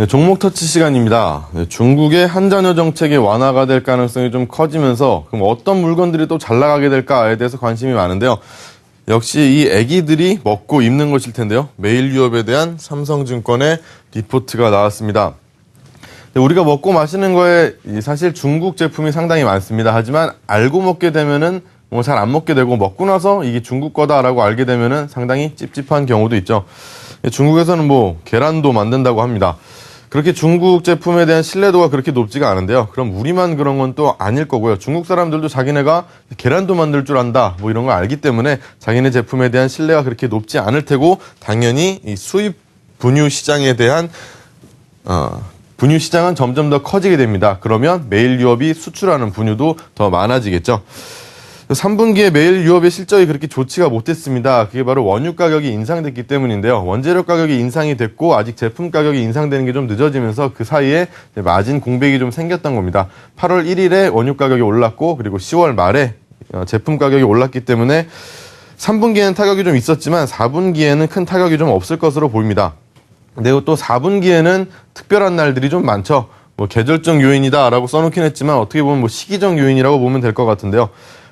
네, 종목 터치 시간입니다. 네, 중국의 한전여 정책이 완화가 될 가능성이 좀 커지면서 그럼 어떤 물건들이 또 잘 나가게 될까에 대해서 관심이 많은데요. 역시 이 애기들이 먹고 입는 것일 텐데요. 매일 유업에 대한 삼성증권의 리포트가 나왔습니다. 네, 우리가 먹고 마시는 거에 사실 중국 제품이 상당히 많습니다. 하지만 알고 먹게 되면은 뭐 잘 안 먹게 되고 먹고 나서 이게 중국 거다라고 알게 되면은 상당히 찝찝한 경우도 있죠. 중국에서는 뭐 계란도 만든다고 합니다. 그렇게 중국 제품에 대한 신뢰도가 그렇게 높지가 않은데요. 그럼 우리만 그런 건 또 아닐 거고요. 중국 사람들도 자기네가 계란도 만들 줄 안다 뭐 이런 걸 알기 때문에 자기네 제품에 대한 신뢰가 그렇게 높지 않을 테고 당연히 이 수입 분유 시장에 대한 분유 시장은 점점 더 커지게 됩니다. 그러면 매일 유업이 수출하는 분유도 더 많아지겠죠. 3분기에 매일 유업의 실적이 그렇게 좋지가 못했습니다. 그게 바로 원유 가격이 인상됐기 때문인데요. 원재료 가격이 인상이 됐고 아직 제품 가격이 인상되는 게 좀 늦어지면서 그 사이에 마진 공백이 좀 생겼던 겁니다. 8월 1일에 원유 가격이 올랐고 그리고 10월 말에 제품 가격이 올랐기 때문에 3분기에는 타격이 좀 있었지만 4분기에는 큰 타격이 좀 없을 것으로 보입니다. 그리고 또 4분기에는 특별한 날들이 좀 많죠. 뭐 계절적 요인이다라고 써놓긴 했지만 어떻게 보면 뭐 시기적 요인이라고 보면 될 것 같은데요.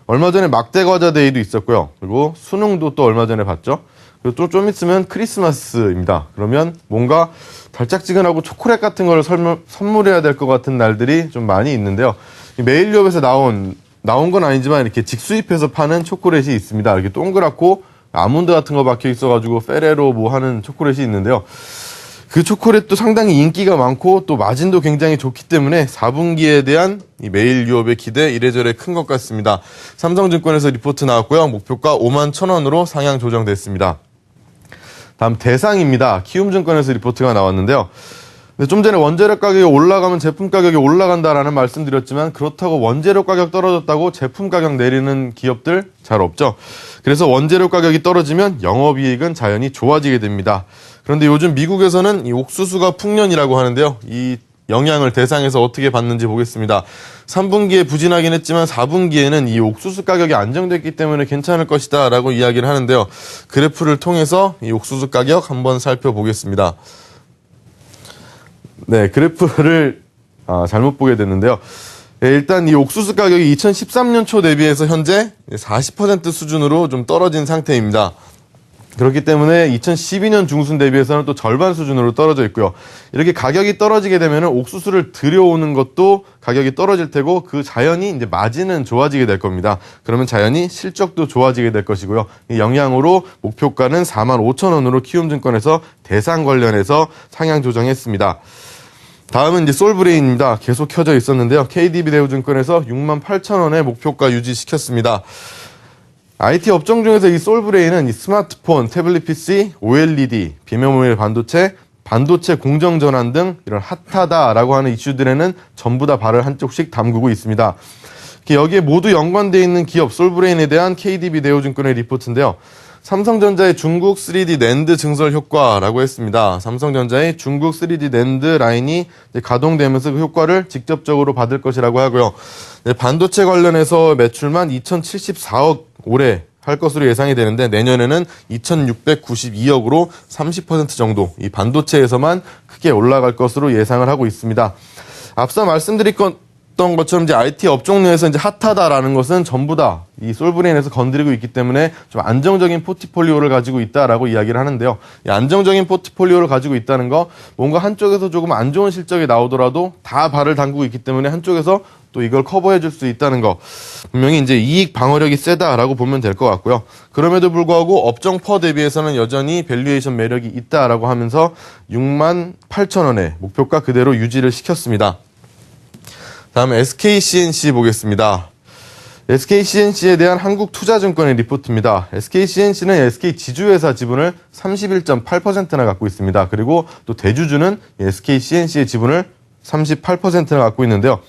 얼마 전에 막대과자 데이도 있었고요. 그리고 수능도 또 얼마 전에 봤죠. 그리고 또 좀 있으면 크리스마스입니다. 그러면 뭔가 달짝지근하고 초콜릿 같은 걸 선물해야 될 것 같은 날들이 좀 많이 있는데요. 매일 유업에서 나온 건 아니지만 이렇게 직수입해서 파는 초콜릿이 있습니다. 이렇게 동그랗고 아몬드 같은 거 박혀 있어가지고 페레로 뭐 하는 초콜릿이 있는데요. 그 초콜릿도 상당히 인기가 많고 또 마진도 굉장히 좋기 때문에 4분기에 대한 이 매일 유업의 기대 이래저래 큰 것 같습니다. 삼성증권에서 리포트 나왔고요. 목표가 51,000원으로 상향 조정됐습니다. 다음 대상입니다. 키움증권에서 리포트가 나왔는데요. 좀 전에 원재료 가격이 올라가면 제품 가격이 올라간다라는 말씀드렸지만 그렇다고 원재료 가격 떨어졌다고 제품 가격 내리는 기업들 잘 없죠. 그래서 원재료 가격이 떨어지면 영업이익은 자연히 좋아지게 됩니다. 그런데 요즘 미국에서는 이 옥수수가 풍년이라고 하는데요. 이 영향을 대상에서 어떻게 받는지 보겠습니다. 3분기에 부진하긴 했지만 4분기에는 이 옥수수 가격이 안정됐기 때문에 괜찮을 것이다 라고 이야기를 하는데요. 그래프를 통해서 이 옥수수 가격 한번 살펴보겠습니다. 네, 그래프를 잘못 보게 됐는데요. 네, 일단 이 옥수수 가격이 2013년 초 대비해서 현재 40% 수준으로 좀 떨어진 상태입니다. 그렇기 때문에 2012년 중순 대비해서는 또 절반 수준으로 떨어져 있고요. 이렇게 가격이 떨어지게 되면 옥수수를 들여오는 것도 가격이 떨어질 테고 그 자연히 이제 마진은 좋아지게 될 겁니다. 그러면 자연히 실적도 좋아지게 될 것이고요. 이 영향으로 목표가는 45,000원으로 키움증권에서 대상 관련해서 상향 조정했습니다. 다음은 이제 솔브레인입니다. 계속 켜져 있었는데요. KDB대우증권에서 68,000원의 목표가 유지시켰습니다. IT 업종 중에서 이 솔브레인은 이 스마트폰, 태블릿 PC, OLED, 비메모리 반도체 공정 전환 등 이런 핫하다라고 하는 이슈들에는 전부 다 발을 한쪽씩 담그고 있습니다. 여기에 모두 연관되어 있는 기업 솔브레인에 대한 KDB대우증권의 리포트인데요. 삼성전자의 중국 3D 낸드 증설 효과라고 했습니다. 삼성전자의 중국 3D 낸드 라인이 가동되면서 그 효과를 직접적으로 받을 것이라고 하고요. 반도체 관련해서 매출만 2,074억 올해 할 것으로 예상이 되는데 내년에는 2,692억으로 30% 정도 이 반도체에서만 크게 올라갈 것으로 예상을 하고 있습니다. 앞서 말씀드렸던 것처럼 이제 IT 업종 내에서 이제 핫하다라는 것은 전부 다 이 솔브레인에서 건드리고 있기 때문에 좀 안정적인 포트폴리오를 가지고 있다라고 이야기를 하는데요. 이 안정적인 포트폴리오를 가지고 있다는 거 뭔가 한쪽에서 조금 안 좋은 실적이 나오더라도 다 발을 담그고 있기 때문에 한쪽에서 또 이걸 커버해 줄 수 있다는 거 분명히 이제 이익 방어력이 세다라고 보면 될 것 같고요. 그럼에도 불구하고 업종 퍼 대비해서는 여전히 밸류에이션 매력이 있다라고 하면서 68,000원의 목표가 그대로 유지를 시켰습니다. 다음 SKCNC 보겠습니다. SKCNC에 대한 한국투자증권의 리포트입니다. SKCNC는 SK지주회사 지분을 31.8%나 갖고 있습니다. 그리고 또 대주주는 SKCNC의 지분을 38%나 갖고 있는데요.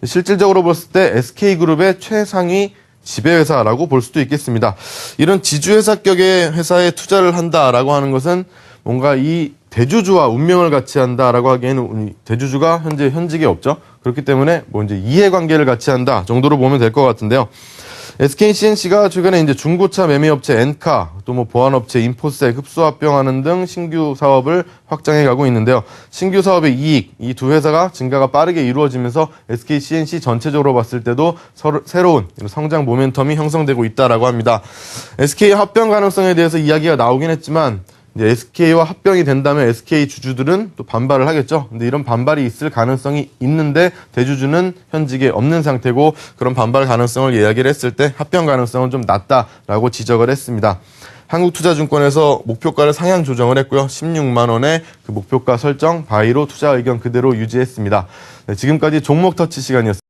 실질적으로 봤을 때 SK그룹의 최상위 지배회사라고 볼 수도 있겠습니다. 이런 지주회사격의 회사에 투자를 한다라고 하는 것은 뭔가 이 대주주와 운명을 같이 한다라고 하기에는 대주주가 현재 현직에 없죠. 그렇기 때문에 뭐 이제 이해관계를 같이 한다 정도로 보면 될 것 같은데요. SK CNC가 최근에 이제 중고차 매매업체 엔카, 또 뭐 보안업체 인포색, 흡수합병하는 등 신규 사업을 확장해 가고 있는데요. 신규 사업의 이익, 이 두 회사가 증가가 빠르게 이루어지면서 SK CNC 전체적으로 봤을 때도 새로운 성장 모멘텀이 형성되고 있다라고 합니다. SK 합병 가능성에 대해서 이야기가 나오긴 했지만 이제 SK와 합병이 된다면 SK 주주들은 또 반발을 하겠죠. 근데 이런 반발이 있을 가능성이 있는데 대주주는 현직에 없는 상태고 그런 반발 가능성을 이야기를 했을 때 합병 가능성은 좀 낮다라고 지적을 했습니다. 한국투자증권에서 목표가를 상향 조정을 했고요. 16만 원의 그 목표가 설정, 바이로 투자 의견 그대로 유지했습니다. 네, 지금까지 종목 터치 시간이었습니다.